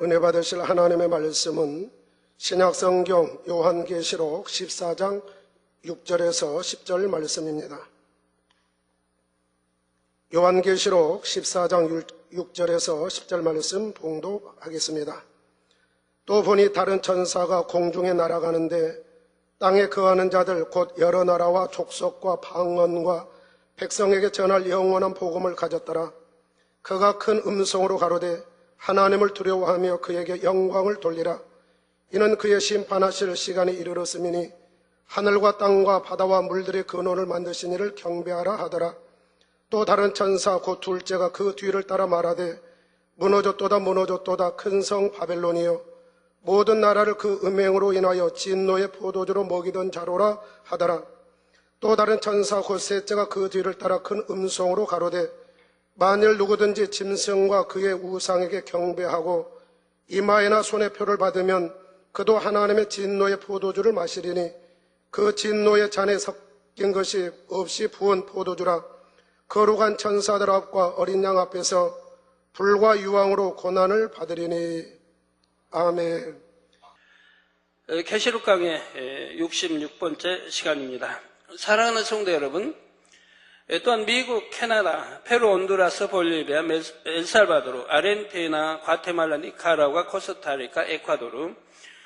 은혜 받으실 하나님의 말씀은 신약성경 요한계시록 14장 6절에서 10절 말씀입니다. 요한계시록 14장 6절에서 10절 말씀 봉독하겠습니다. 또 보니 다른 천사가 공중에 날아가는데 땅에 거하는 자들 곧 여러 나라와 족속과 방언과 백성에게 전할 영원한 복음을 가졌더라. 그가 큰 음성으로 가로되 하나님을 두려워하며 그에게 영광을 돌리라. 이는 그의 심판하실 시간이 이르렀음이니 하늘과 땅과 바다와 물들의 근원을 만드신 이를 경배하라 하더라. 또 다른 천사 곧 둘째가 그 뒤를 따라 말하되 무너졌도다 무너졌도다 큰 성 바벨론이여 모든 나라를 그 음행으로 인하여 진노의 포도주로 먹이던 자로라 하더라. 또 다른 천사 곧 셋째가 그 뒤를 따라 큰 음성으로 가로되 만일 누구든지 짐승과 그의 우상에게 경배하고 이마에나 손에 표를 받으면 그도 하나님의 진노의 포도주를 마시리니 그 진노의 잔에 섞인 것이 없이 부은 포도주라. 거룩한 천사들 앞과 어린 양 앞에서 불과 유황으로 고난을 받으리니. 아멘. 계시록 강의 66번째 시간입니다. 사랑하는 성도 여러분, 또한 미국, 캐나다, 페루, 온두라스, 볼리비아, 엘살바도르, 아르헨티나, 과테말라, 니카라과, 코스타리카, 에콰도르,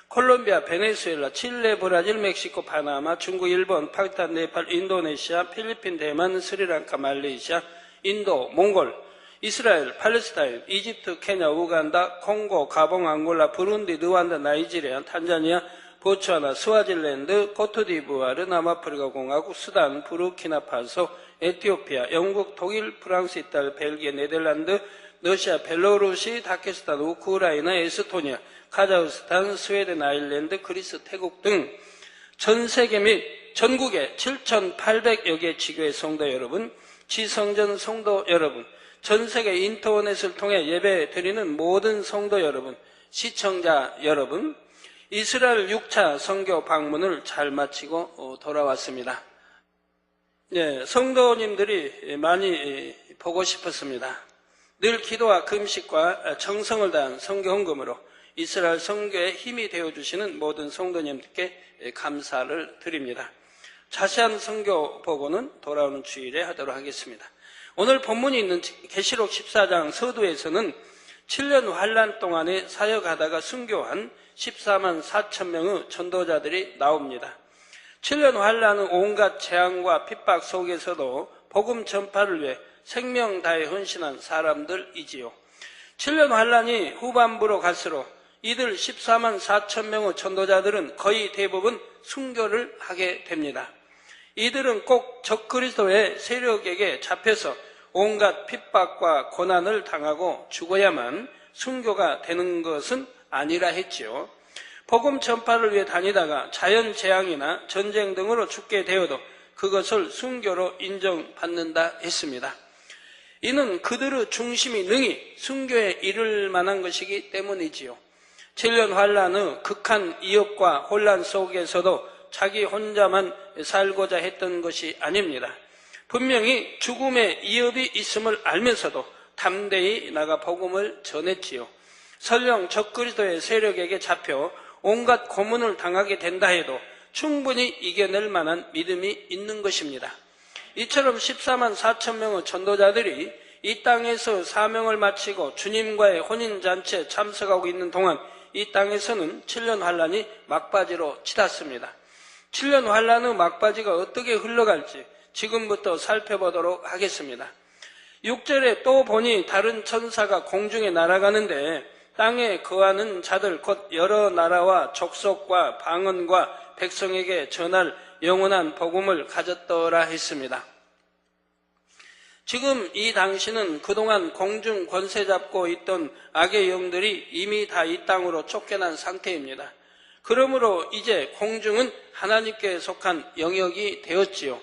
콜롬비아, 베네수엘라, 칠레, 브라질, 멕시코, 파나마, 중국, 일본, 파키스탄, 네팔, 인도네시아, 필리핀, 대만, 스리랑카, 말레이시아, 인도, 몽골, 이스라엘, 팔레스타인, 이집트, 케냐, 우간다, 콩고, 가봉, 앙골라, 부룬디, 르완다, 나이지리아, 탄자니아, 보츠와나, 스와질랜드, 코트디부아르, 남아프리카 공화국, 수단, 부르키나파소, 에티오피아, 영국, 독일, 프랑스, 이탈리아, 벨기에, 네덜란드, 러시아, 벨로루시, 다케스탄, 우크라이나, 에스토니아, 카자흐스탄, 스웨덴, 아일랜드, 그리스, 태국 등 전 세계 및 전국의 7,800여 개 지교의 성도 여러분, 지성전 성도 여러분, 전 세계 인터넷을 통해 예배 드리는 모든 성도 여러분, 시청자 여러분, 이스라엘 6차 선교 방문을 잘 마치고 돌아왔습니다. 네, 성도님들이 많이 보고 싶었습니다. 늘 기도와 금식과 정성을 다한 선교 헌금으로 이스라엘 선교에 힘이 되어주시는 모든 성도님들께 감사를 드립니다. 자세한 선교 보고는 돌아오는 주일에 하도록 하겠습니다. 오늘 본문이 있는 계시록 14장 서두에서는 7년 환란 동안에 사역하다가 순교한 14만 4천 명의 전도자들이 나옵니다. 7년 환란은 온갖 재앙과 핍박 속에서도 복음 전파를 위해 생명 다해 헌신한 사람들이지요. 7년 환란이 후반부로 갈수록 이들 14만 4천 명의 전도자들은 거의 대부분 순교를 하게 됩니다. 이들은 꼭 적그리스도의 세력에게 잡혀서 온갖 핍박과 고난을 당하고 죽어야만 순교가 되는 것은 아니라 했지요. 복음 전파를 위해 다니다가 자연재앙이나 전쟁 등으로 죽게 되어도 그것을 순교로 인정받는다 했습니다. 이는 그들의 중심이 능히 순교에 이를 만한 것이기 때문이지요. 7년 환란의 극한 이업과 혼란 속에서도 자기 혼자만 살고자 했던 것이 아닙니다. 분명히 죽음의 이업이 있음을 알면서도 담대히 나가 복음을 전했지요. 설령 적그리스도의 세력에게 잡혀 온갖 고문을 당하게 된다 해도 충분히 이겨낼 만한 믿음이 있는 것입니다. 이처럼 14만 4천 명의 전도자들이 이 땅에서 사명을 마치고 주님과의 혼인잔치에 참석하고 있는 동안 이 땅에서는 7년 환란이 막바지로 치닫습니다. 7년 환란의 막바지가 어떻게 흘러갈지 지금부터 살펴보도록 하겠습니다. 6절에 또 보니 다른 천사가 공중에 날아가는데 땅에 거하는 자들 곧 여러 나라와 족속과 방언과 백성에게 전할 영원한 복음을 가졌더라 했습니다. 지금 이 당시는 그동안 공중 권세 잡고 있던 악의 영들이 이미 다 이 땅으로 쫓겨난 상태입니다. 그러므로 이제 공중은 하나님께 속한 영역이 되었지요.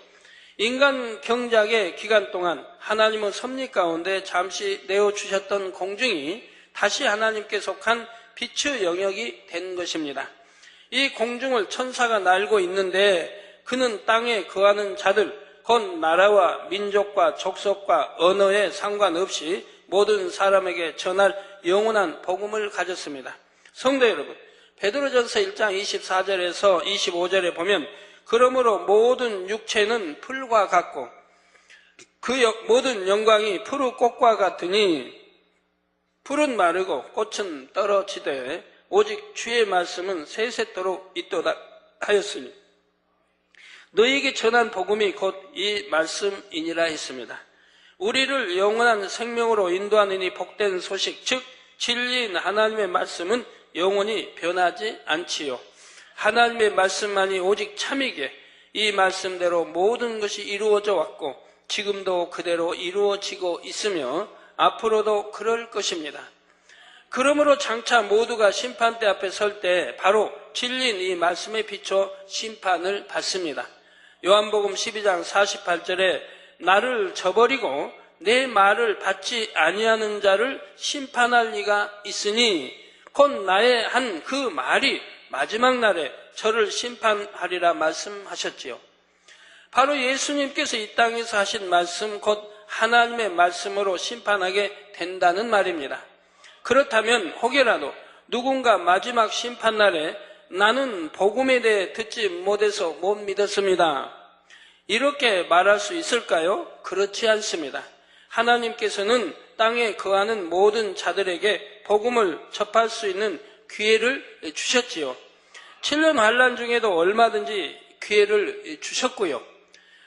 인간 경작의 기간 동안 하나님의 섭리 가운데 잠시 내어주셨던 공중이 다시 하나님께 속한 빛의 영역이 된 것입니다. 이 공중을 천사가 날고 있는데 그는 땅에 거하는 자들, 곧 나라와 민족과 족속과 언어에 상관없이 모든 사람에게 전할 영원한 복음을 가졌습니다. 성도 여러분, 베드로전서 1장 24절에서 25절에 보면 그러므로 모든 육체는 풀과 같고 그 모든 영광이 푸른 꽃과 같으니 풀은 마르고 꽃은 떨어지되 오직 주의 말씀은 세세토록 있도다 하였으니 너희에게 전한 복음이 곧 이 말씀이니라 했습니다. 우리를 영원한 생명으로 인도하는 이 복된 소식, 즉 진리인 하나님의 말씀은 영원히 변하지 않지요. 하나님의 말씀만이 오직 참이게 이 말씀대로 모든 것이 이루어져 왔고 지금도 그대로 이루어지고 있으며 앞으로도 그럴 것입니다. 그러므로 장차 모두가 심판대 앞에 설 때 바로 진리인 이 말씀에 비춰 심판을 받습니다. 요한복음 12장 48절에 나를 저버리고 내 말을 받지 아니하는 자를 심판할 리가 있으니 곧 나의 한 그 말이 마지막 날에 저를 심판하리라 말씀하셨지요. 바로 예수님께서 이 땅에서 하신 말씀 곧 하나님의 말씀으로 심판하게 된다는 말입니다. 그렇다면 혹여라도 누군가 마지막 심판날에 나는 복음에 대해 듣지 못해서 못 믿었습니다, 이렇게 말할 수 있을까요? 그렇지 않습니다. 하나님께서는 땅에 거하는 모든 자들에게 복음을 접할 수 있는 기회를 주셨지요. 7년 환난 중에도 얼마든지 기회를 주셨고요.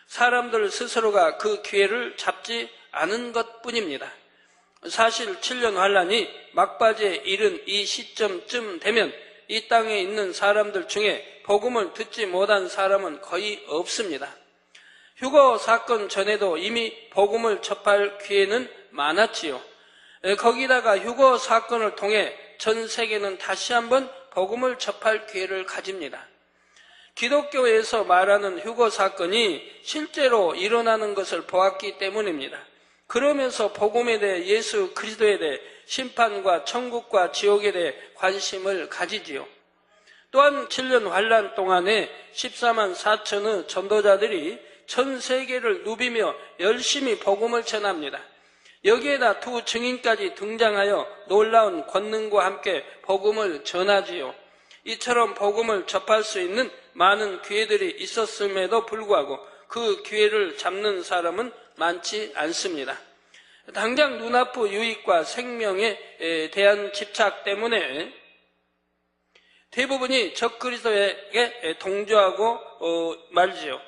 사람들 스스로가 그 기회를 잡지 않은 것뿐입니다. 사실 7년 환난이 막바지에 이른 이 시점쯤 되면 이 땅에 있는 사람들 중에 복음을 듣지 못한 사람은 거의 없습니다. 휴거 사건 전에도 이미 복음을 접할 기회는 많았지요. 거기다가 휴거 사건을 통해 전 세계는 다시 한번 복음을 접할 기회를 가집니다. 기독교에서 말하는 휴거 사건이 실제로 일어나는 것을 보았기 때문입니다. 그러면서 복음에 대해, 예수 그리스도에 대해, 심판과 천국과 지옥에 대해 관심을 가지지요. 또한 7년 환난 동안에 14만 4천의 전도자들이 전 세계를 누비며 열심히 복음을 전합니다. 여기에다 두 증인까지 등장하여 놀라운 권능과 함께 복음을 전하지요. 이처럼 복음을 접할 수 있는 많은 기회들이 있었음에도 불구하고 그 기회를 잡는 사람은 많지 않습니다. 당장 눈앞의 유익과 생명에 대한 집착 때문에 대부분이 적그리스도에게 동조하고 말지요.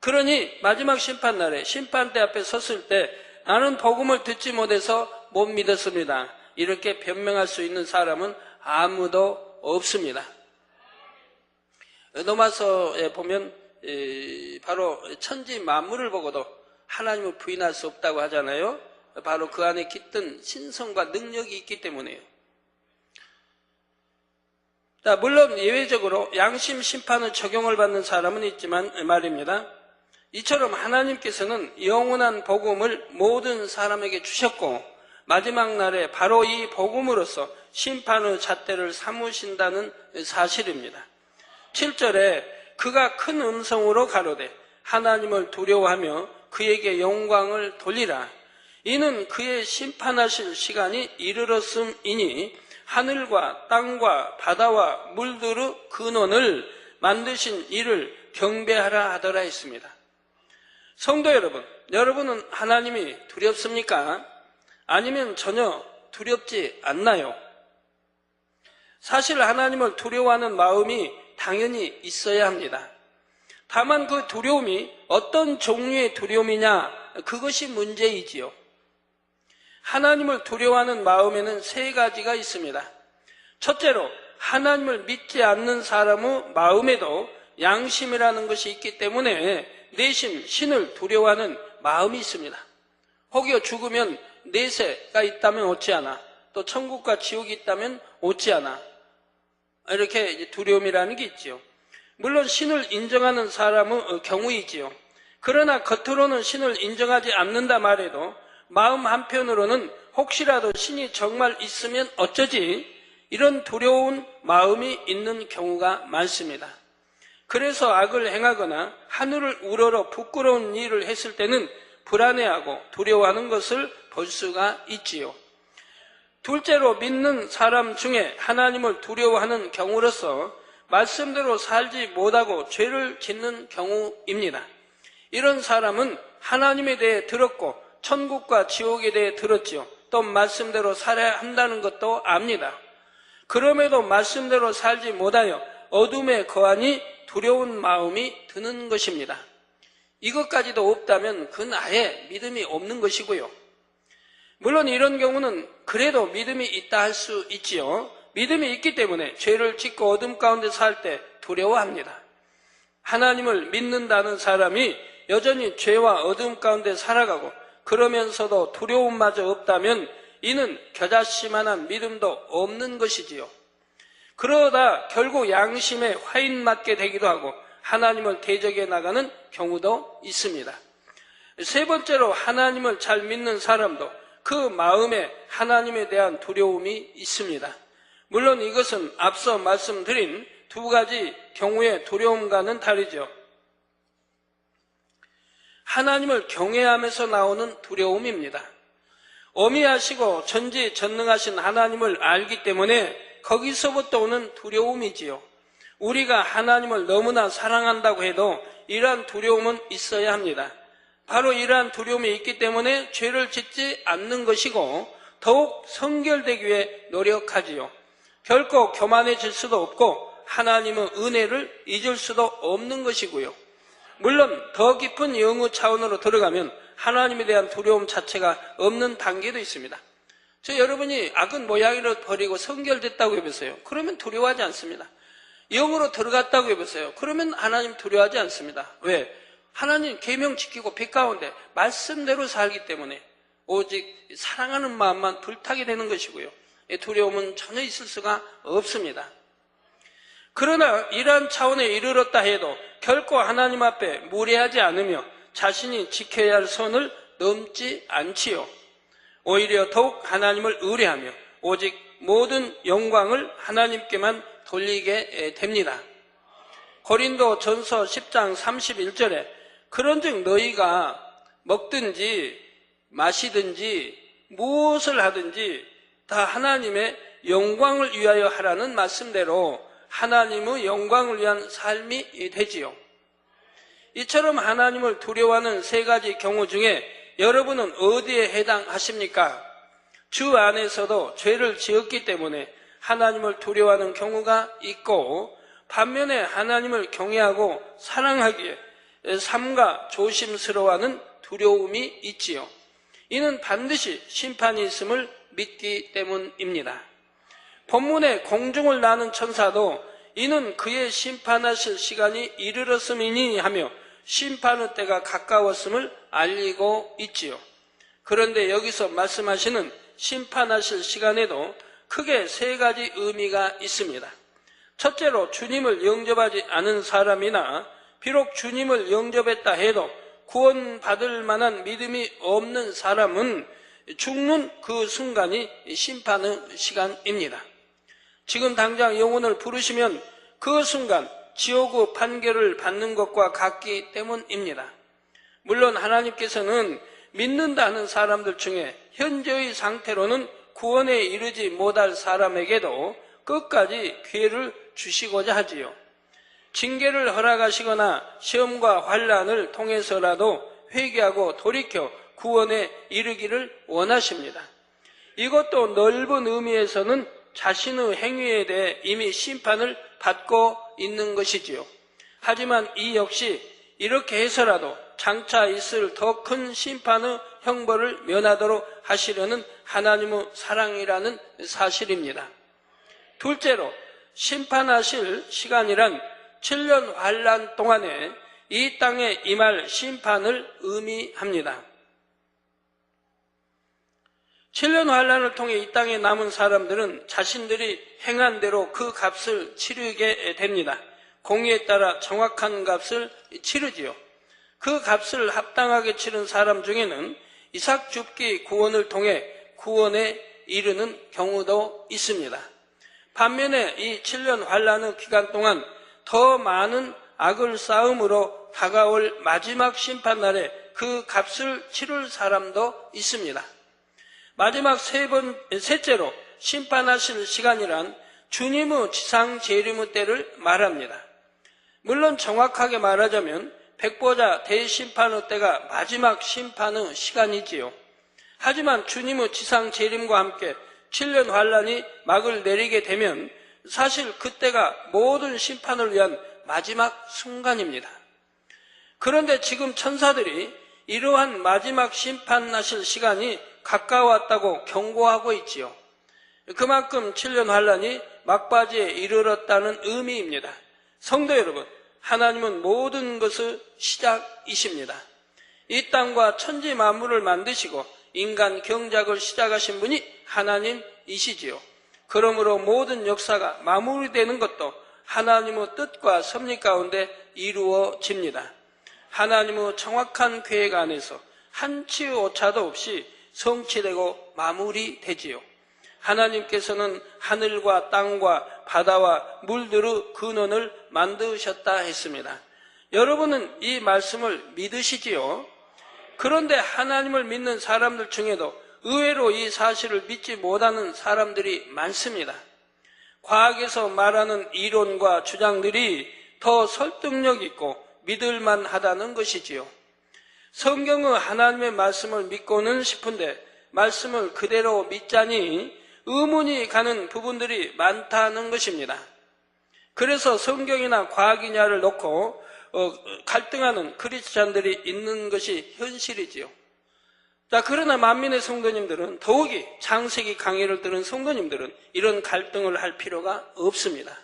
그러니 마지막 심판날에 심판대 앞에 섰을 때 나는 복음을 듣지 못해서 못 믿었습니다, 이렇게 변명할 수 있는 사람은 아무도 없습니다. 로마서에 보면 바로 천지 만물을 보고도 하나님을 부인할 수 없다고 하잖아요. 바로 그 안에 깃든 신성과 능력이 있기 때문에요. 물론 예외적으로 양심 심판을 적용을 받는 사람은 있지만 말입니다. 이처럼 하나님께서는 영원한 복음을 모든 사람에게 주셨고 마지막 날에 바로 이 복음으로서 심판의 잣대를 삼으신다는 사실입니다. 7절에 그가 큰 음성으로 가로되 하나님을 두려워하며 그에게 영광을 돌리라. 이는 그의 심판하실 시간이 이르렀음이니 하늘과 땅과 바다와 물들의 근원을 만드신 이를 경배하라 하더라 했습니다. 성도 여러분, 여러분은 하나님이 두렵습니까? 아니면 전혀 두렵지 않나요? 사실 하나님을 두려워하는 마음이 당연히 있어야 합니다. 다만 그 두려움이 어떤 종류의 두려움이냐, 그것이 문제이지요. 하나님을 두려워하는 마음에는 세 가지가 있습니다. 첫째로 하나님을 믿지 않는 사람의 마음에도 양심이라는 것이 있기 때문에 내심 신을 두려워하는 마음이 있습니다. 혹여 죽으면 내세가 있다면 어찌 하나, 또 천국과 지옥이 있다면 어찌 하나, 이렇게 두려움이라는 게 있지요. 물론 신을 인정하는 사람의 경우이지요. 그러나 겉으로는 신을 인정하지 않는다 말해도 마음 한편으로는 혹시라도 신이 정말 있으면 어쩌지, 이런 두려운 마음이 있는 경우가 많습니다. 그래서 악을 행하거나 하늘을 우러러 부끄러운 일을 했을 때는 불안해하고 두려워하는 것을 볼 수가 있지요. 둘째로, 믿는 사람 중에 하나님을 두려워하는 경우로서 말씀대로 살지 못하고 죄를 짓는 경우입니다. 이런 사람은 하나님에 대해 들었고 천국과 지옥에 대해 들었지요. 또 말씀대로 살아야 한다는 것도 압니다. 그럼에도 말씀대로 살지 못하여 어둠에 거하니 두려운 마음이 드는 것입니다. 이것까지도 없다면 그는 아예 믿음이 없는 것이고요. 물론 이런 경우는 그래도 믿음이 있다 할 수 있지요. 믿음이 있기 때문에 죄를 짓고 어둠 가운데 살 때 두려워합니다. 하나님을 믿는다는 사람이 여전히 죄와 어둠 가운데 살아가고 그러면서도 두려움마저 없다면 이는 겨자씨만한 믿음도 없는 것이지요. 그러다 결국 양심에 화인 맞게 되기도 하고 하나님을 대적해 나가는 경우도 있습니다. 세 번째로, 하나님을 잘 믿는 사람도 그 마음에 하나님에 대한 두려움이 있습니다. 물론 이것은 앞서 말씀드린 두 가지 경우의 두려움과는 다르죠. 하나님을 경외하면서 나오는 두려움입니다. 어미하시고 전지전능하신 하나님을 알기 때문에 거기서부터 오는 두려움이지요. 우리가 하나님을 너무나 사랑한다고 해도 이러한 두려움은 있어야 합니다. 바로 이러한 두려움이 있기 때문에 죄를 짓지 않는 것이고 더욱 성결되기 위해 노력하지요. 결코 교만해질 수도 없고 하나님의 은혜를 잊을 수도 없는 것이고요. 물론 더 깊은 영의 차원으로 들어가면 하나님에 대한 두려움 자체가 없는 단계도 있습니다. 여러분이 악은 모양이로 버리고 성결됐다고 해보세요. 그러면 두려워하지 않습니다. 영으로 들어갔다고 해보세요. 그러면 하나님 두려워하지 않습니다. 왜? 하나님 계명 지키고 빛 가운데 말씀대로 살기 때문에 오직 사랑하는 마음만 불타게 되는 것이고요. 두려움은 전혀 있을 수가 없습니다. 그러나 이러한 차원에 이르렀다 해도 결코 하나님 앞에 무례하지 않으며 자신이 지켜야 할 선을 넘지 않지요. 오히려 더욱 하나님을 의뢰하며 오직 모든 영광을 하나님께만 돌리게 됩니다. 고린도 전서 10장 31절에 그런즉 너희가 먹든지 마시든지 무엇을 하든지 다 하나님의 영광을 위하여 하라는 말씀대로 하나님의 영광을 위한 삶이 되지요. 이처럼 하나님을 두려워하는 세 가지 경우 중에 여러분은 어디에 해당하십니까? 주 안에서도 죄를 지었기 때문에 하나님을 두려워하는 경우가 있고 반면에 하나님을 경외하고 사랑하기에 삼가 조심스러워하는 두려움이 있지요. 이는 반드시 심판이 있음을 믿기 때문입니다. 본문에 공중을 나는 천사도 이는 그의 심판하실 시간이 이르렀음이니 하며 심판의 때가 가까웠음을 알리고 있지요. 그런데 여기서 말씀하시는 심판하실 시간에도 크게 세 가지 의미가 있습니다. 첫째로, 주님을 영접하지 않은 사람이나 비록 주님을 영접했다 해도 구원받을 만한 믿음이 없는 사람은 죽는 그 순간이 심판의 시간입니다. 지금 당장 영혼을 부르시면 그 순간 지옥의 판결을 받는 것과 같기 때문입니다. 물론 하나님께서는 믿는다는 사람들 중에 현재의 상태로는 구원에 이르지 못할 사람에게도 끝까지 기회를 주시고자 하지요. 징계를 허락하시거나 시험과 환난을 통해서라도 회개하고 돌이켜 구원에 이르기를 원하십니다. 이것도 넓은 의미에서는 자신의 행위에 대해 이미 심판을 받고 있는 것이지요. 하지만 이 역시 이렇게 해서라도 장차 있을 더 큰 심판의 형벌을 면하도록 하시려는 하나님의 사랑이라는 사실입니다. 둘째로, 심판하실 시간이란 7년 환난 동안에 이 땅에 임할 심판을 의미합니다. 7년 환난을 통해 이 땅에 남은 사람들은 자신들이 행한 대로 그 값을 치르게 됩니다. 공의에 따라 정확한 값을 치르지요. 그 값을 합당하게 치른 사람 중에는 이삭 줍기 구원을 통해 구원에 이르는 경우도 있습니다. 반면에 이 7년 환난의 기간 동안 더 많은 악을 쌓음으로 다가올 마지막 심판날에 그 값을 치를 사람도 있습니다. 마지막 셋째로 심판하실 시간이란 주님의 지상 재림의 때를 말합니다. 물론 정확하게 말하자면 백보자 대심판의 때가 마지막 심판의 시간이지요. 하지만 주님의 지상 재림과 함께 7년 환란이 막을 내리게 되면 사실 그때가 모든 심판을 위한 마지막 순간입니다. 그런데 지금 천사들이 이러한 마지막 심판하실 시간이 가까웠다고 경고하고 있지요. 그만큼 7년 환란이 막바지에 이르렀다는 의미입니다. 성도 여러분, 하나님은 모든 것의 시작이십니다. 이 땅과 천지 만물을 만드시고 인간 경작을 시작하신 분이 하나님이시지요. 그러므로 모든 역사가 마무리되는 것도 하나님의 뜻과 섭리 가운데 이루어집니다. 하나님의 정확한 계획 안에서 한치의 오차도 없이 성취되고 마무리되지요. 하나님께서는 하늘과 땅과 바다와 물들의 근원을 만드셨다 했습니다. 여러분은 이 말씀을 믿으시지요? 그런데 하나님을 믿는 사람들 중에도 의외로 이 사실을 믿지 못하는 사람들이 많습니다. 과학에서 말하는 이론과 주장들이 더 설득력 있고 믿을만 하다는 것이지요. 성경의 하나님의 말씀을 믿고는 싶은데 말씀을 그대로 믿자니 의문이 가는 부분들이 많다는 것입니다. 그래서 성경이나 과학이냐를 놓고 갈등하는 크리스찬들이 있는 것이 현실이지요. 자, 그러나 만민의 성도님들은, 더욱이 창세기 강의를 들은 성도님들은 이런 갈등을 할 필요가 없습니다.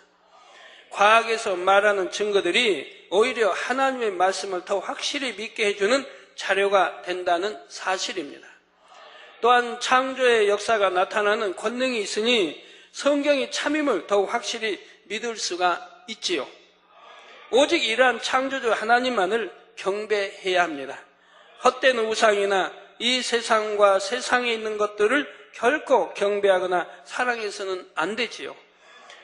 과학에서 말하는 증거들이 오히려 하나님의 말씀을 더 확실히 믿게 해주는 자료가 된다는 사실입니다. 또한 창조의 역사가 나타나는 권능이 있으니 성경이 참임을 더욱 확실히 믿을 수가 있지요. 오직 이러한 창조주 하나님만을 경배해야 합니다. 헛된 우상이나 이 세상과 세상에 있는 것들을 결코 경배하거나 사랑해서는 안 되지요.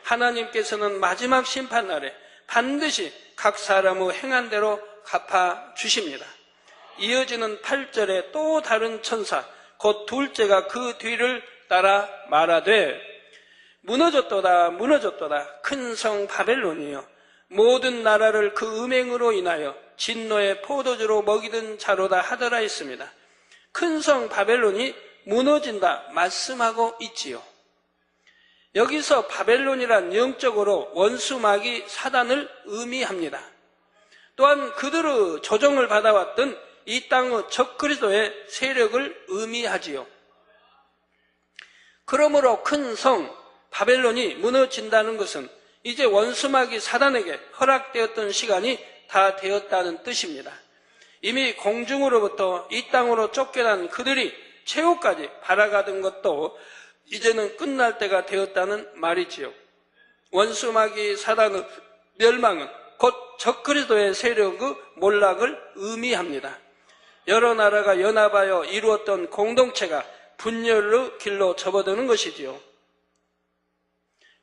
하나님께서는 마지막 심판날에 반드시 각 사람의 행한 대로 갚아주십니다. 이어지는 8절에 또 다른 천사 곧 둘째가 그 뒤를 따라 말하되 무너졌도다 무너졌도다 큰 성 바벨론이여 모든 나라를 그 음행으로 인하여 진노의 포도주로 먹이던 자로다 하더라 했습니다. 큰 성 바벨론이 무너진다 말씀하고 있지요. 여기서 바벨론이란 영적으로 원수마귀 사단을 의미합니다. 또한 그들의 조종을 받아왔던 이 땅의 적그리스도의 세력을 의미하지요. 그러므로 큰 성 바벨론이 무너진다는 것은 이제 원수마귀 사단에게 허락되었던 시간이 다 되었다는 뜻입니다. 이미 공중으로부터 이 땅으로 쫓겨난 그들이 최후까지 바라가던 것도 이제는 끝날 때가 되었다는 말이지요. 원수마귀 사단의 멸망은 곧 적그리스도의 세력의 몰락을 의미합니다. 여러 나라가 연합하여 이루었던 공동체가 분열의 길로 접어드는 것이지요.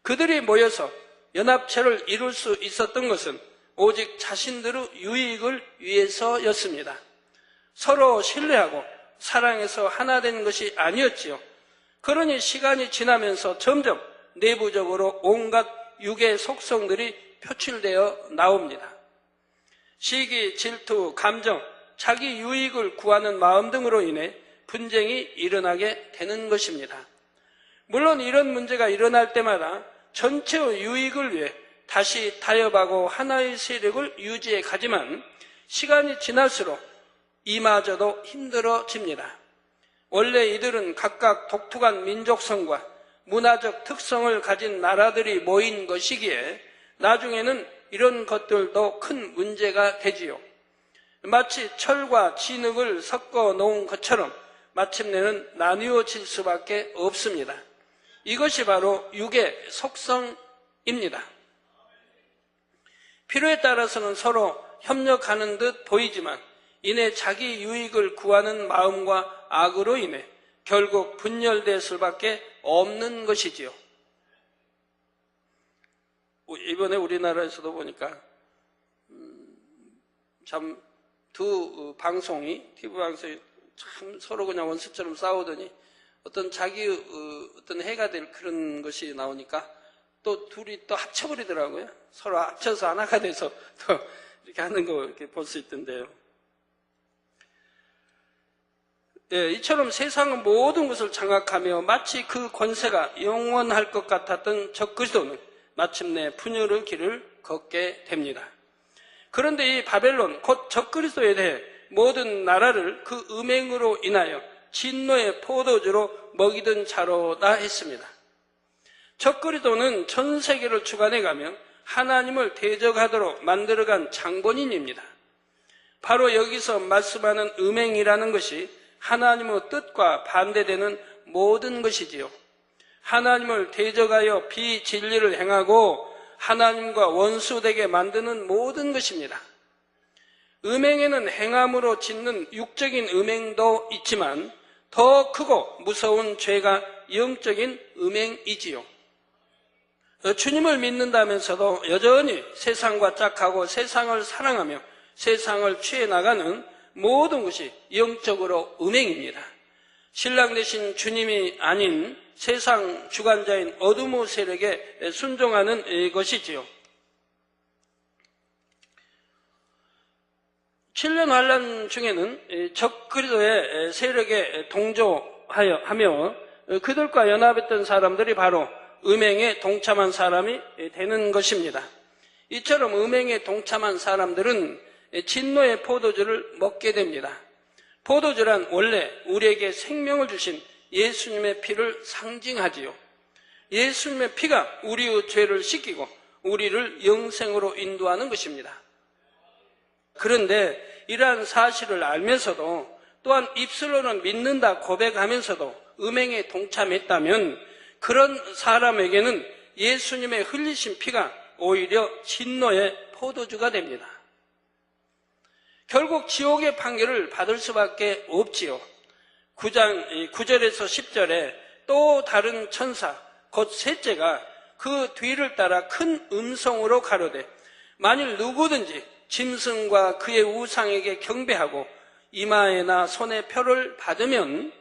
그들이 모여서 연합체를 이룰 수 있었던 것은 오직 자신들의 유익을 위해서였습니다. 서로 신뢰하고 사랑해서 하나 된 것이 아니었지요. 그러니 시간이 지나면서 점점 내부적으로 온갖 육의 속성들이 표출되어 나옵니다. 시기, 질투, 감정, 자기 유익을 구하는 마음 등으로 인해 분쟁이 일어나게 되는 것입니다. 물론 이런 문제가 일어날 때마다 전체의 유익을 위해 다시 타협하고 하나의 세력을 유지해 가지만 시간이 지날수록 이마저도 힘들어집니다. 원래 이들은 각각 독특한 민족성과 문화적 특성을 가진 나라들이 모인 것이기에 나중에는 이런 것들도 큰 문제가 되지요. 마치 철과 진흙을 섞어 놓은 것처럼 마침내는 나뉘어질 수밖에 없습니다. 이것이 바로 육의 속성입니다. 필요에 따라서는 서로 협력하는 듯 보이지만 이내 자기 유익을 구하는 마음과 악으로 인해 결국 분열될 수밖에 없는 것이지요. 이번에 우리나라에서도 보니까 참 두 방송이, TV 방송이 참 서로 그냥 원수처럼 싸우더니 어떤 자기 어떤 해가 될 그런 것이 나오니까 또 둘이 또 합쳐버리더라고요. 서로 합쳐서 하나가 돼서 또 이렇게 하는 거 이렇게 볼 수 있던데요. 예, 이처럼 세상의 모든 것을 장악하며 마치 그 권세가 영원할 것 같았던 적그리스도는 마침내 분열의 길을 걷게 됩니다. 그런데 이 바벨론, 곧 적그리스도에 대해 모든 나라를 그 음행으로 인하여 진노의 포도주로 먹이던 자로다 했습니다. 적그리스도는 전 세계를 주관해가며 하나님을 대적하도록 만들어간 장본인입니다. 바로 여기서 말씀하는 음행이라는 것이 하나님의 뜻과 반대되는 모든 것이지요. 하나님을 대적하여 비진리를 행하고 하나님과 원수되게 만드는 모든 것입니다. 음행에는 행함으로 짓는 육적인 음행도 있지만 더 크고 무서운 죄가 영적인 음행이지요. 주님을 믿는다면서도 여전히 세상과 짝하고 세상을 사랑하며 세상을 취해 나가는 모든 것이 영적으로 음행입니다. 신랑 되신 주님이 아닌 세상 주관자인 어둠의 세력에 순종하는 것이지요. 7년 환란 중에는 적그리스도의 세력에 동조하며 그들과 연합했던 사람들이 바로 음행에 동참한 사람이 되는 것입니다. 이처럼 음행에 동참한 사람들은 진노의 포도주를 먹게 됩니다. 포도주란 원래 우리에게 생명을 주신 예수님의 피를 상징하지요. 예수님의 피가 우리의 죄를 씻기고 우리를 영생으로 인도하는 것입니다. 그런데 이러한 사실을 알면서도 또한 입술로는 믿는다 고백하면서도 음행에 동참했다면 그런 사람에게는 예수님의 흘리신 피가 오히려 진노의 포도주가 됩니다. 결국 지옥의 판결을 받을 수밖에 없지요. 9장 9절에서 10절에 또 다른 천사 곧 셋째가 그 뒤를 따라 큰 음성으로 가로되 만일 누구든지 짐승과 그의 우상에게 경배하고 이마에나 손에 표를 받으면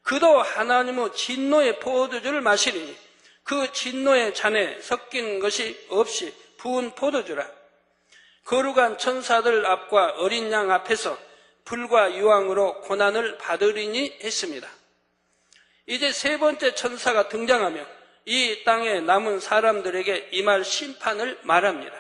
그도 하나님의 진노의 포도주를 마시리니 그 진노의 잔에 섞인 것이 없이 부은 포도주라. 거룩한 천사들 앞과 어린 양 앞에서 불과 유황으로 고난을 받으리니 했습니다. 이제 세 번째 천사가 등장하며 이 땅에 남은 사람들에게 임할 심판을 말합니다.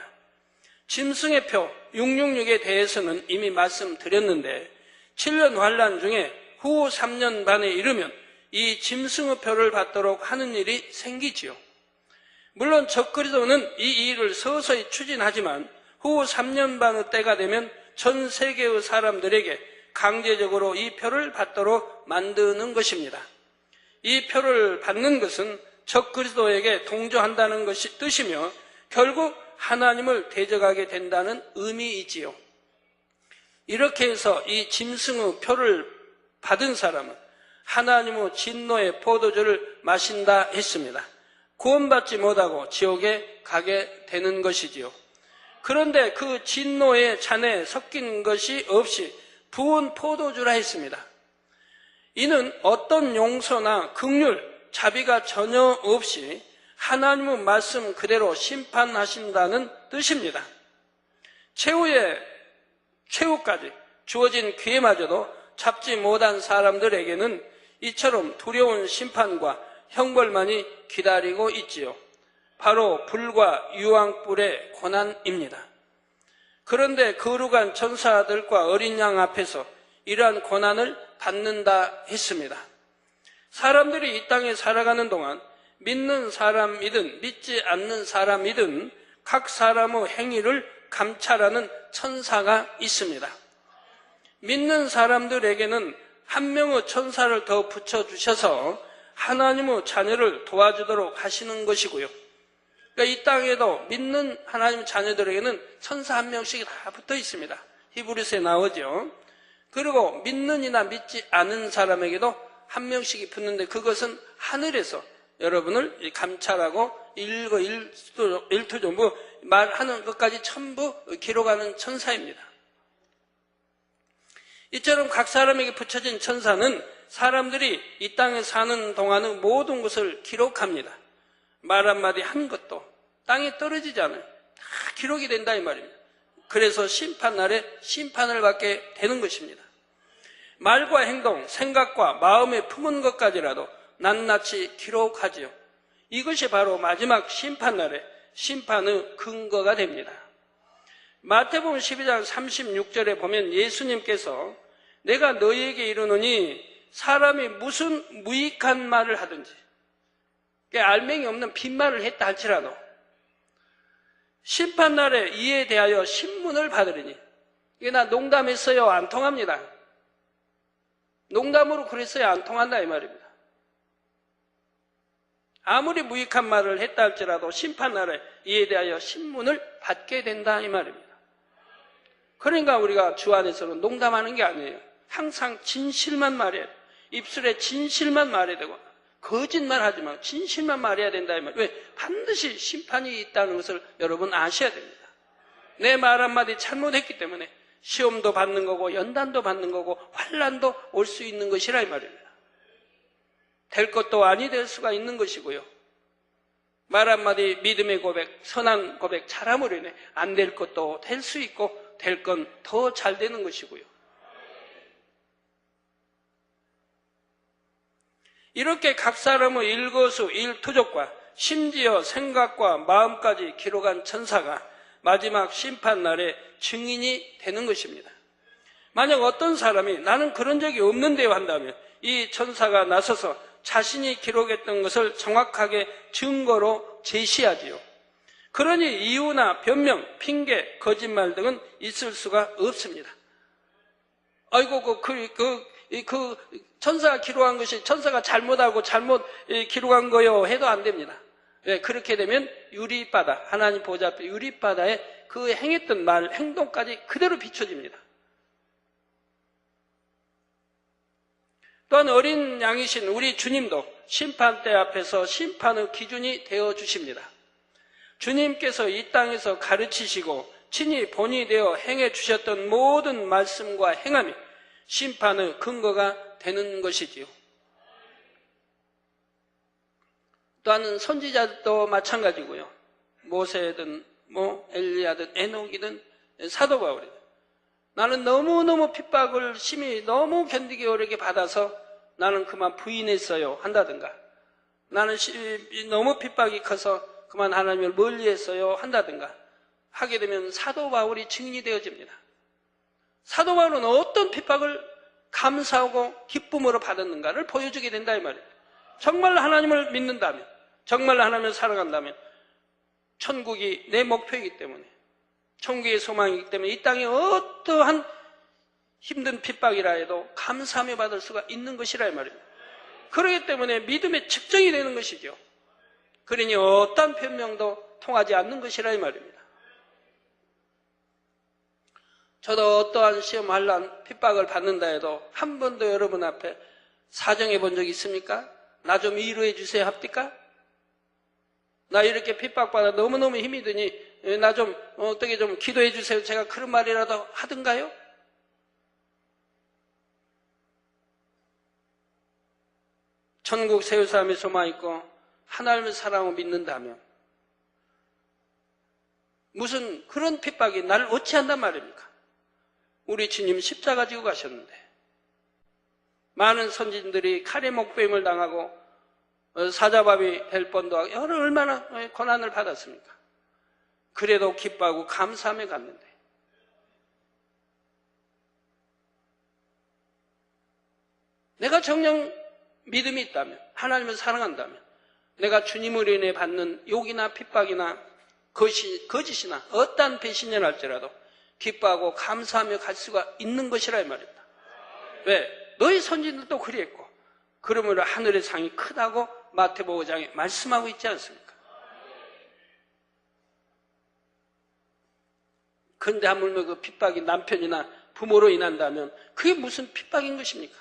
짐승의 표 666에 대해서는 이미 말씀드렸는데 7년 환란 중에 후 3년 반에 이르면 이 짐승의 표를 받도록 하는 일이 생기지요. 물론 적그리스도는 이 일을 서서히 추진하지만 후 3년 반의 때가 되면 전 세계의 사람들에게 강제적으로 이 표를 받도록 만드는 것입니다. 이 표를 받는 것은 적그리스도에게 동조한다는 것이 뜻이며 결국 하나님을 대적하게 된다는 의미이지요. 이렇게 해서 이 짐승의 표를 받은 사람은 하나님의 진노의 포도주를 마신다 했습니다. 구원받지 못하고 지옥에 가게 되는 것이지요. 그런데 그 진노의 잔에 섞인 것이 없이 부은 포도주라 했습니다. 이는 어떤 용서나 긍휼, 자비가 전혀 없이 하나님의 말씀 그대로 심판하신다는 뜻입니다. 최후까지 주어진 기회마저도 잡지 못한 사람들에게는 이처럼 두려운 심판과 형벌만이 기다리고 있지요. 바로 불과 유황불의 고난입니다. 그런데 거룩한 천사들과 어린 양 앞에서 이러한 고난을 받는다 했습니다. 사람들이 이 땅에 살아가는 동안 믿는 사람이든 믿지 않는 사람이든 각 사람의 행위를 감찰하는 천사가 있습니다. 믿는 사람들에게는 한 명의 천사를 더 붙여주셔서 하나님의 자녀를 도와주도록 하시는 것이고요. 그러니까 이 땅에도 믿는 하나님 자녀들에게는 천사 한 명씩이 다 붙어 있습니다. 히브리서에 나오죠. 그리고 믿는 이나 믿지 않은 사람에게도 한 명씩이 붙는데 그것은 하늘에서 여러분을 감찰하고 일투정부 말하는 것까지 전부 기록하는 천사입니다. 이처럼 각 사람에게 붙여진 천사는 사람들이 이 땅에 사는 동안의 모든 것을 기록합니다. 말 한마디 한 것도 땅에 떨어지지 않아요. 다 기록이 된다 이 말입니다. 그래서 심판날에 심판을 받게 되는 것입니다. 말과 행동, 생각과 마음에 품은 것까지라도 낱낱이 기록하지요. 이것이 바로 마지막 심판날에 심판의 근거가 됩니다. 마태복음 12장 36절에 보면 예수님께서 내가 너희에게 이르노니 사람이 무슨 무익한 말을 하든지 알맹이 없는 빈말을 했다 할지라도 심판날에 이에 대하여 신문을 받으리니 이게 나 농담했어요. 안 통합니다. 농담으로 그랬어야 안 통한다 이 말입니다. 아무리 무익한 말을 했다 할지라도 심판날에 이에 대하여 신문을 받게 된다 이 말입니다. 그러니까 우리가 주 안에서는 농담하는 게 아니에요. 항상 진실만 말해야 돼요. 입술에 진실만 말해야 되고 거짓말 하지 말고 진실만 말해야 된다 이 말이에요. 왜? 반드시 심판이 있다는 것을 여러분 아셔야 됩니다. 내 말 한마디 잘못했기 때문에 시험도 받는 거고 연단도 받는 거고 환난도 올 수 있는 것이라 이 말입니다. 될 것도 아니 될 수가 있는 것이고요. 말 한마디 믿음의 고백, 선한 고백 잘함으로 인해 안 될 것도 될 수 있고 될 건 더 잘 되는 것이고요. 이렇게 각 사람의 일거수, 일투족과 심지어 생각과 마음까지 기록한 천사가 마지막 심판날에 증인이 되는 것입니다. 만약 어떤 사람이 나는 그런 적이 없는데요 한다면 이 천사가 나서서 자신이 기록했던 것을 정확하게 증거로 제시하지요. 그러니 이유나 변명, 핑계, 거짓말 등은 있을 수가 없습니다. 아이고 그 천사가 기록한 것이 천사가 잘못하고 잘못 기록한 거요 해도 안 됩니다. 왜? 그렇게 되면 유리바다, 하나님 보좌 앞에 유리바다에 그 행했던 말, 행동까지 그대로 비춰집니다. 또한 어린 양이신 우리 주님도 심판대 앞에서 심판의 기준이 되어 주십니다. 주님께서 이 땅에서 가르치시고 친히 본이 되어 행해 주셨던 모든 말씀과 행함이 심판의 근거가 되는 것이지요. 또한 선지자도 마찬가지고요. 모세든 엘리야든 에녹이든 사도 바울이든 나는 너무너무 핍박을 심히 너무 견디기 어렵게 받아서 나는 그만 부인했어요 한다든가 나는 너무 핍박이 커서 그만 하나님을 멀리했어요 한다든가 하게 되면 사도 바울이 증인이 되어집니다. 사도 바울은 어떤 핍박을 감사하고 기쁨으로 받았는가를 보여주게 된다 이 말이에요. 정말 하나님을 믿는다면, 정말 하나님을 사랑한다면 천국이 내 목표이기 때문에, 천국의 소망이기 때문에 이 땅에 어떠한 힘든 핍박이라 해도 감사하며 받을 수가 있는 것이라 이 말입니다. 그렇기 때문에 믿음의 측정이 되는 것이죠. 그러니 어떠한 변명도 통하지 않는 것이라 이 말입니다. 저도 어떠한 시험, 환난, 핍박을 받는다 해도 한 번도 여러분 앞에 사정해 본 적 있습니까? 나 좀 위로해 주세요 합니까? 나 이렇게 핍박받아 너무너무 힘이 드니 나 좀 어떻게 좀 기도해 주세요. 제가 그런 말이라도 하든가요? 천국 세울 사람의 소망이 있고 하나님을 사랑하고 믿는다면 무슨 그런 핍박이 나를 어찌한단 말입니까? 우리 주님 십자가 지고 가셨는데 많은 선진들이 칼에 목베임을 당하고 사자밥이 될 뻔도 하고 얼마나 고난을 받았습니까? 그래도 기뻐하고 감사하며 갔는데 내가 정녕 믿음이 있다면 하나님을 사랑한다면 내가 주님으로 인해 받는 욕이나 핍박이나 거짓이나 어떠한 배신을 할지라도 기뻐하고 감사하며 갈 수가 있는 것이라 이 말입니다. 왜? 너희 선진들도 그리했고 그러므로 하늘의 상이 크다고 마태복음 5장에 말씀하고 있지 않습니까? 그런데 하물며 그 핍박이 남편이나 부모로 인한다면 그게 무슨 핍박인 것입니까?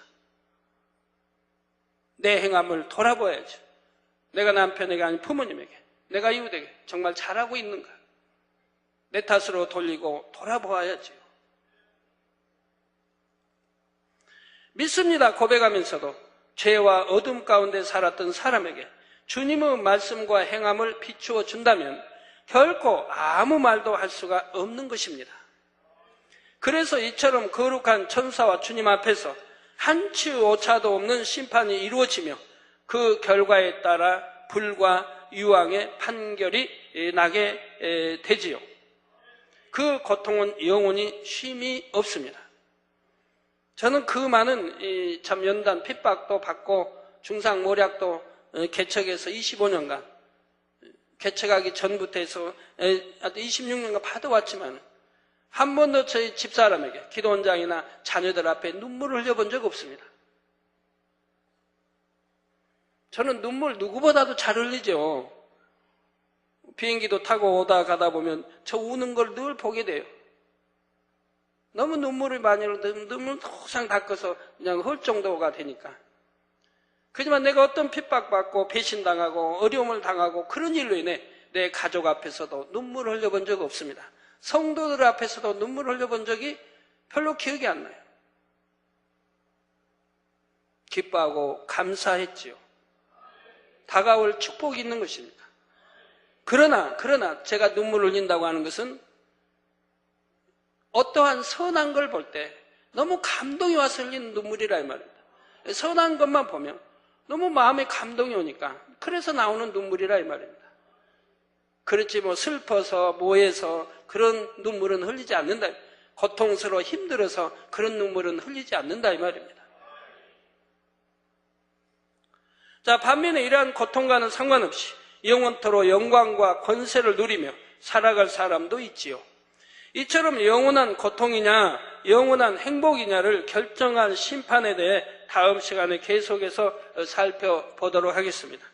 내 행함을 돌아봐야죠. 내가 남편에게 아닌 부모님에게 내가 이웃에게 정말 잘하고 있는가? 내 탓으로 돌리고 돌아보아야지요. 믿습니다 고백하면서도 죄와 어둠 가운데 살았던 사람에게 주님의 말씀과 행함을 비추어 준다면 결코 아무 말도 할 수가 없는 것입니다. 그래서 이처럼 거룩한 천사와 주님 앞에서 한치 오차도 없는 심판이 이루어지며 그 결과에 따라 불과 유황의 판결이 나게 되지요. 그 고통은 영원히 쉼이 없습니다. 저는 그 많은 참 연단 핍박도 받고 중상모략도 개척해서 25년간 개척하기 전부터 해서 26년간 받아왔지만 한 번도 저희 집사람에게 기도원장이나 자녀들 앞에 눈물을 흘려본 적 없습니다. 저는 눈물 누구보다도 잘 흘리죠. 비행기도 타고 오다 가다 보면 저 우는 걸 늘 보게 돼요. 너무 눈물이 많이 흘러서 눈물 항상 닦아서 그냥 흘 정도가 되니까. 그렇지만 내가 어떤 핍박받고 배신당하고 어려움을 당하고 그런 일로 인해 내 가족 앞에서도 눈물을 흘려본 적 없습니다. 성도들 앞에서도 눈물을 흘려본 적이 별로 기억이 안 나요. 기뻐하고 감사했지요. 다가올 축복이 있는 것입니다. 그러나 제가 눈물을 흘린다고 하는 것은 어떠한 선한 걸 볼 때 너무 감동이 와서 흘리는 눈물이라 이 말입니다. 선한 것만 보면 너무 마음에 감동이 오니까 그래서 나오는 눈물이라 이 말입니다. 그렇지 뭐 슬퍼서 뭐해서 그런 눈물은 흘리지 않는다. 고통스러워 힘들어서 그런 눈물은 흘리지 않는다 이 말입니다. 자, 반면에 이러한 고통과는 상관없이 영원토록 영광과 권세를 누리며 살아갈 사람도 있지요. 이처럼 영원한 고통이냐 영원한 행복이냐를 결정할 심판에 대해 다음 시간에 계속해서 살펴보도록 하겠습니다.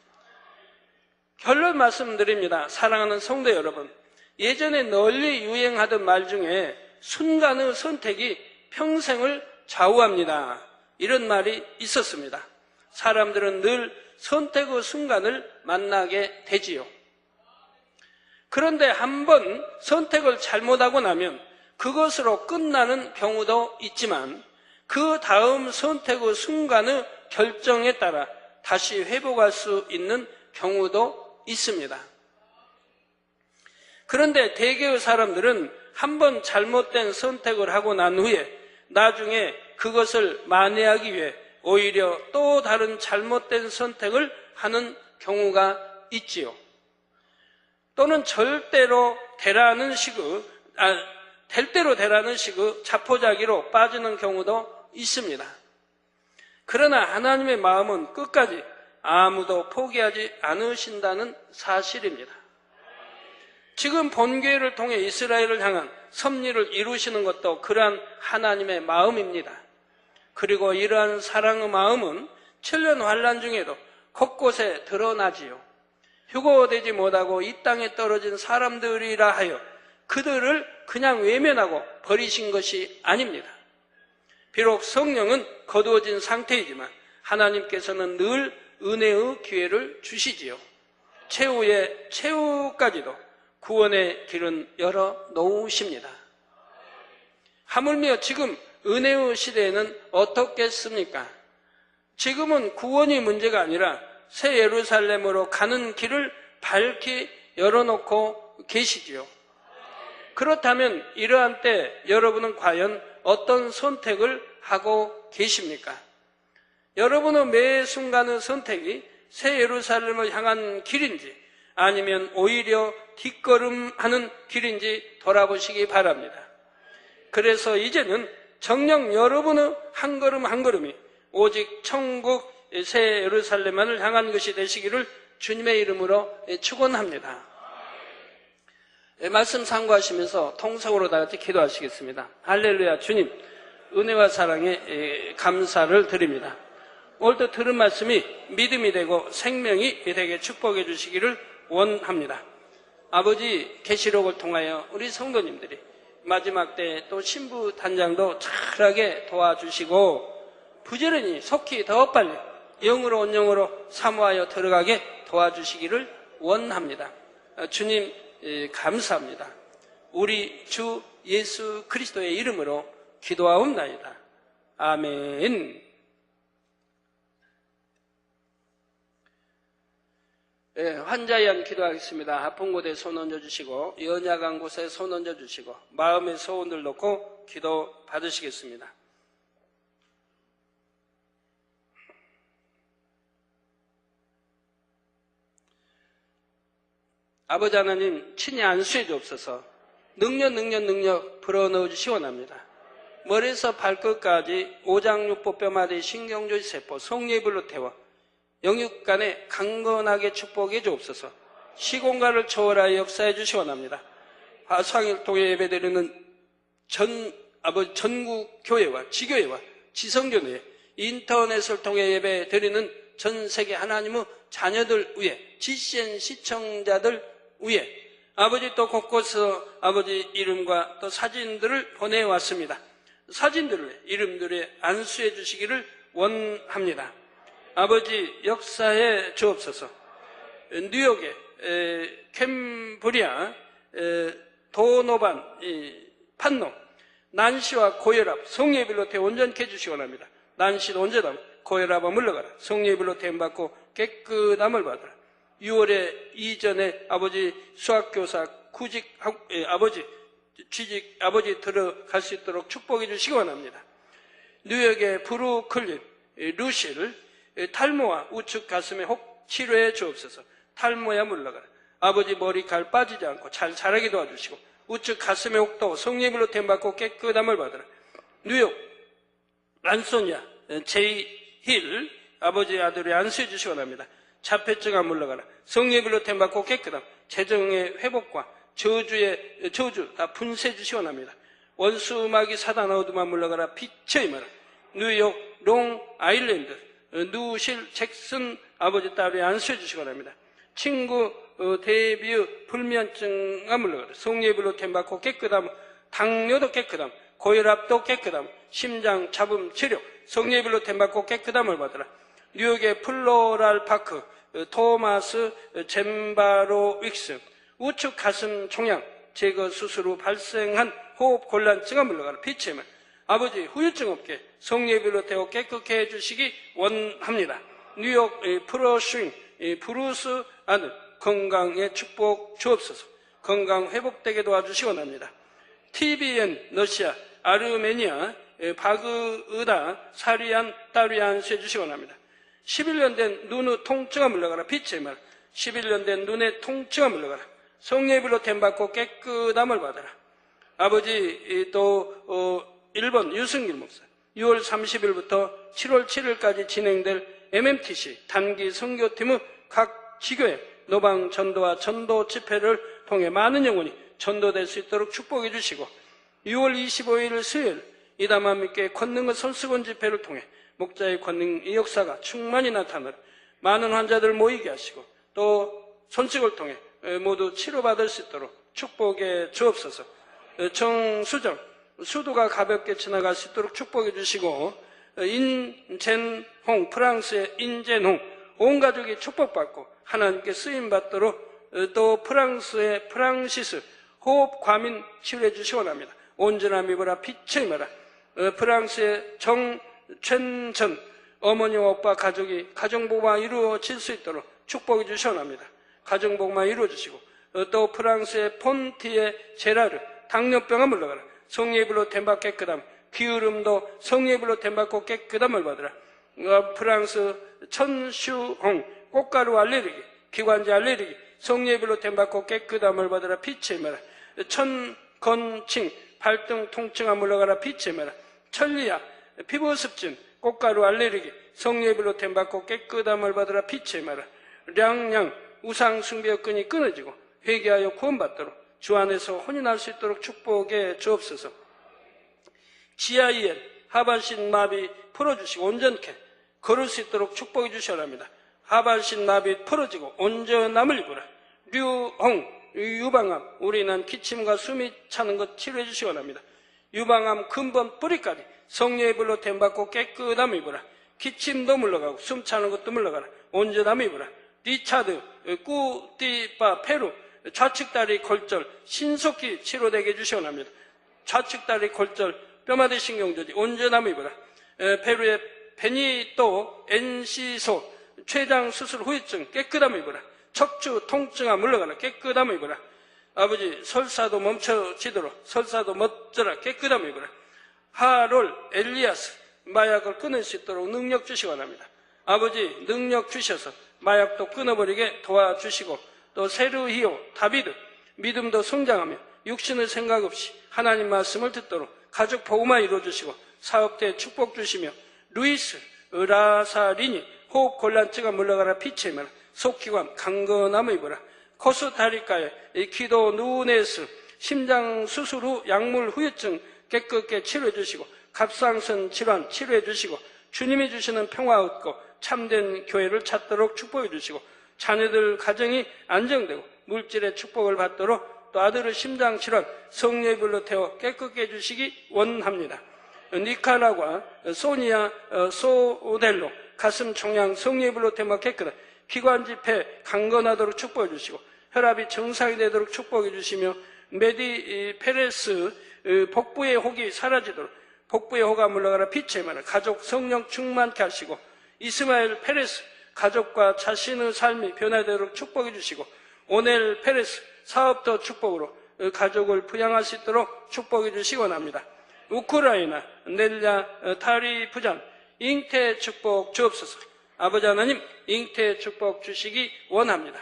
결론 말씀드립니다. 사랑하는 성도 여러분, 예전에 널리 유행하던 말 중에 순간의 선택이 평생을 좌우합니다. 이런 말이 있었습니다. 사람들은 늘 선택의 순간을 만나게 되지요. 그런데 한번 선택을 잘못하고 나면 그것으로 끝나는 경우도 있지만 그 다음 선택의 순간의 결정에 따라 다시 회복할 수 있는 경우도 있습니다. 그런데 대개의 사람들은 한번 잘못된 선택을 하고 난 후에 나중에 그것을 만회하기 위해 오히려 또 다른 잘못된 선택을 하는 경우가 있지요. 또는 절대로 되라는 식의 될 대로 되라는 식의 자포자기로 빠지는 경우도 있습니다. 그러나 하나님의 마음은 끝까지 아무도 포기하지 않으신다는 사실입니다. 지금 본교회를 통해 이스라엘을 향한 섭리를 이루시는 것도 그러한 하나님의 마음입니다. 그리고 이러한 사랑의 마음은 7년 환란 중에도 곳곳에 드러나지요. 휴거되지 못하고 이 땅에 떨어진 사람들이라 하여 그들을 그냥 외면하고 버리신 것이 아닙니다. 비록 성령은 거두어진 상태이지만 하나님께서는 늘 은혜의 기회를 주시지요. 최후의 최후까지도 구원의 길은 열어 놓으십니다. 하물며 지금 은혜의 시대에는 어떻겠습니까? 지금은 구원이 문제가 아니라 새 예루살렘으로 가는 길을 밝히 열어놓고 계시지요. 그렇다면 이러한 때 여러분은 과연 어떤 선택을 하고 계십니까? 여러분의 매 순간의 선택이 새 예루살렘을 향한 길인지 아니면 오히려 뒷걸음하는 길인지 돌아보시기 바랍니다. 그래서 이제는 정녕 여러분의 한 걸음 한 걸음이 오직 천국 새 예루살렘만을 향한 것이 되시기를 주님의 이름으로 축원합니다. 말씀 상고하시면서 통성으로 다 같이 기도하시겠습니다. 할렐루야. 주님, 은혜와 사랑에 감사를 드립니다. 오늘도 들은 말씀이 믿음이 되고 생명이 되게 축복해 주시기를 원합니다. 아버지, 계시록을 통하여 우리 성도님들이 마지막 때 또 신부 단장도 잘하게 도와주시고 부지런히 속히 더 빨리 영으로 온 영으로 사모하여 들어가게 도와주시기를 원합니다. 주님 감사합니다. 우리 주 예수 그리스도의 이름으로 기도하옵나이다. 아멘. 환자에 의한 기도하겠습니다. 아픈 곳에 손 얹어주시고 연약한 곳에 손 얹어주시고 마음의 소원을 놓고 기도 받으시겠습니다. 아버지 하나님 친히 안수해 주옵소서. 능력 불어넣어 주시 원합니다. 머리에서 발끝까지 오장육부 뼈마디 신경조직 세포 성례불로 태워 영육간에 강건하게 축복해 주옵소서. 시공간을 초월하여 역사해 주시 원합니다. 화상을 통해 예배드리는 전국 교회와 지교회와 지성교회 인터넷을 통해 예배드리는 전 세계 하나님의 자녀들 위해 GCN 시청자들 위해 아버지 또 곳곳에서 아버지 이름과 또 사진들을 보내왔습니다. 사진들을 이름들에 안수해 주시기를 원합니다. 아버지 역사에 주옵소서. 뉴욕의 캠브리아 도노반 판노 난시와 고혈압 성례비로 태 온전케 해주시 원합니다. 난시도 온전함 고혈압은 물러가라. 성례비로 태움받고 깨끗함을 받아라. 6월에 이전에 아버지 수학교사 구직 아버지 취직 아버지 들어갈 수 있도록 축복해 주시기 원합니다. 뉴욕의 브루클린 루실 탈모와 우측 가슴에 혹 치료해 주옵소서. 탈모야 물러가라. 아버지 머리칼 빠지지 않고 잘 자라게 도와주시고 우측 가슴에 혹도 성례물로 템받고 깨끗함을 받아라. 뉴욕 란소니아 제이 힐 아버지 아들이 안수해 주시기 원합니다. 자폐증아 물러가라. 성례물로 템받고 깨끗함 재정의 회복과 저주 다 분쇄해 주시기 원합니다. 원수마귀 사단 어둠아 물러가라. 빛의 임하라. 뉴욕 롱 아일랜드 누실 잭슨 아버지 딸이 안수해 주시기 원합니다. 친구 데뷔의 불면증아 물러가라. 성례불로 템받고 깨끗함 당뇨도 깨끗함 고혈압도 깨끗함 심장 잡음 치료 성례불로 템받고 깨끗함을 받으라. 뉴욕의 플로랄 파크 토마스 젠바로 윅스 우측 가슴 종양 제거 수술 후 발생한 호흡 곤란증아 물러가라. 빛의 말 아버지 후유증 없게 성례비로 태워 깨끗게 해주시기 원합니다. 뉴욕 프로스윙 브루스 아들 건강의 축복 주옵소서. 건강 회복되게 도와주시기 원합니다. TBN 러시아 아르메니아 바그으다 사리안 따리안 세주시기 원합니다. 11년 된 눈의 통증아 물러가라. 빛의 말 11년 된 눈의 통증아 물러가라. 성례비로 템받고 깨끗함을 받아라. 아버지 또 일본 유승길 목사 6월 30일부터 7월 7일까지 진행될 MMTC 단기 선교팀의 각 지교회 노방 전도와 전도 집회를 통해 많은 영혼이 전도될 수 있도록 축복해 주시고 6월 25일 수요일 이담함께 권능의 손수건 집회를 통해 목자의 권능의 역사가 충만히 나타나라. 많은 환자들 모이게 하시고 또 손수건을 통해 모두 치료받을 수 있도록 축복해 주옵소서. 정수정 수도가 가볍게 지나갈 수 있도록 축복해 주시고 인젠홍 프랑스의 인젠홍 온 가족이 축복받고 하나님께 쓰임받도록 또 프랑스의 프랑시스 호흡 과민 치료해 주시기 원합니다. 온전함 입어라 빛의 임하라. 프랑스의 정최전 어머니와 오빠 가족이 가정복만 이루어질 수 있도록 축복해 주시기 원합니다. 가정복만 이루어주시고 또 프랑스의 폰티의 제라르 당뇨병아 물러가라. 성례불로 템받고 깨끗함 기울음도 성례불로 템받고 깨끗함을 받으라. 프랑스 천슈홍 꽃가루 알레르기 기관지 알레르기 성례불로 템받고 깨끗함을 받으라. 빛의 임하라. 천건칭 발등 통증아 물러가라. 빛의 임하라. 천리야 피부습진 꽃가루 알레르기 성례불로 템받고 깨끗함을 받으라. 빛의 임하라. 량양 우상 숭배의 끈이 끊어지고 회개하여 구원받도록 주 안에서 혼이 날 수 있도록 축복해 주옵소서. GIN 하반신 마비 풀어주시고 온전케 걸을 수 있도록 축복해 주셔야 합니다. 하반신 마비 풀어지고 온전함을 입으라. 류홍 유방암 우리는 기침과 숨이 차는 것 치료해 주시기 원합니다. 유방암 근본 뿌리까지 성령의 불로 댐받고 깨끗함을 입으라. 기침도 물러가고 숨 차는 것도 물러가라. 온전함을 입으라. 리차드 꾸띠빠 페루 좌측다리 골절 신속히 치료되게 해주시기 원합니다. 좌측다리 골절 뼈마디 신경조직 온전함을 입으라. 페루의 베니또 엔시소 췌장 수술 후유증 깨끗함을 입으라. 척추 통증아 물러가라. 깨끗함을 입어라. 아버지 설사도 멈춰지도록 설사도 멎어라. 깨끗함을 입어라. 하롤 엘리야스 마약을 끊을 수 있도록 능력 주시기 원합니다. 아버지 능력 주셔서 마약도 끊어버리게 도와주시고 또 세르히오 다비드 믿음도 성장하며 육신의 생각 없이 하나님 말씀을 듣도록 가족 복음화 이루어주시고 사업대에 축복 주시며 루이스 라사리니 호흡곤란증가 물러가라. 빛의 매라. 속기관 강건함을 입어라. 코스타리카의 기도 누네스 심장 수술 후 약물 후유증 깨끗게 치료해 주시고 갑상선 질환 치료해 주시고 주님이 주시는 평화 얻고 참된 교회를 찾도록 축복해 주시고 자녀들 가정이 안정되고 물질의 축복을 받도록 또 아들의 심장 질환 성령의 불로 태워 깨끗게 해주시기 원합니다. 니카라과 소니아 소델로 가슴 총양 성령의 불로 태워 깨끗한 기관지 폐 강건하도록 축복해 주시고 혈압이 정상이 되도록 축복해 주시며 메디 페레스 복부의 혹이 사라지도록 복부의 호가 물러가라. 빛의 만화 가족 성령 충만케 하시고 이스마엘 페레스 가족과 자신의 삶이 변화되도록 축복해 주시고 오넬 페레스 사업도 축복으로 가족을 부양할 수 있도록 축복해 주시기 원합니다. 우크라이나 넬랴 타리 부장 잉태 축복 주옵소서. 아버지 하나님 잉태 축복 주시기 원합니다.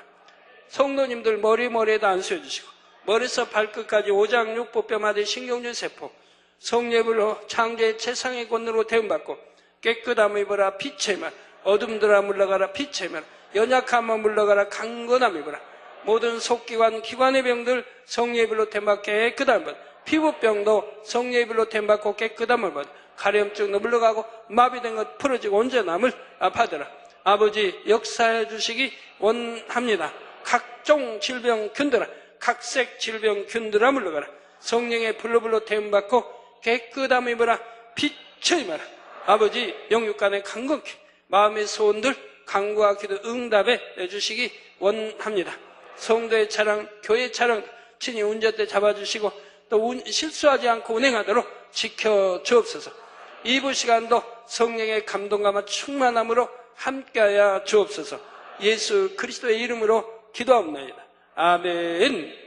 성도님들 머리에다 안수해 주시고 머리에서 발끝까지 오장육부뼈마다 신경줄 세포 성례불로 창조의 최상의 권능으로 대응받고 깨끗함을 입어라. 빛의 말 어둠들아 물러가라. 빛의 말 연약함아 물러가라. 강건함을 입어라. 모든 속기관 기관의 병들 성령의 불로 템받게 깨끗함을 받아 피부병도 성령의 불로 템받고 깨끗함을 받아 가려움증도 물러가고 마비된 것 풀어지고 온전함을 받으라. 아버지 역사해 주시기 원합니다. 각종 질병 균들아 각색 질병 균들아 물러가라. 성령의 불로 태움받고 깨끗함을 입어라. 빛을 입어라. 아버지 영육간의 강건케 마음의 소원들 간구와 기도 응답해 주시기 원합니다. 성도의 차량 교회 차량 친히 운전대 잡아주시고 또 실수하지 않고 운행하도록 지켜주옵소서. 2부 시간도 성령의 감동감과 충만함으로 함께하여 주옵소서. 예수 그리스도의 이름으로 기도하옵나이다. 아멘.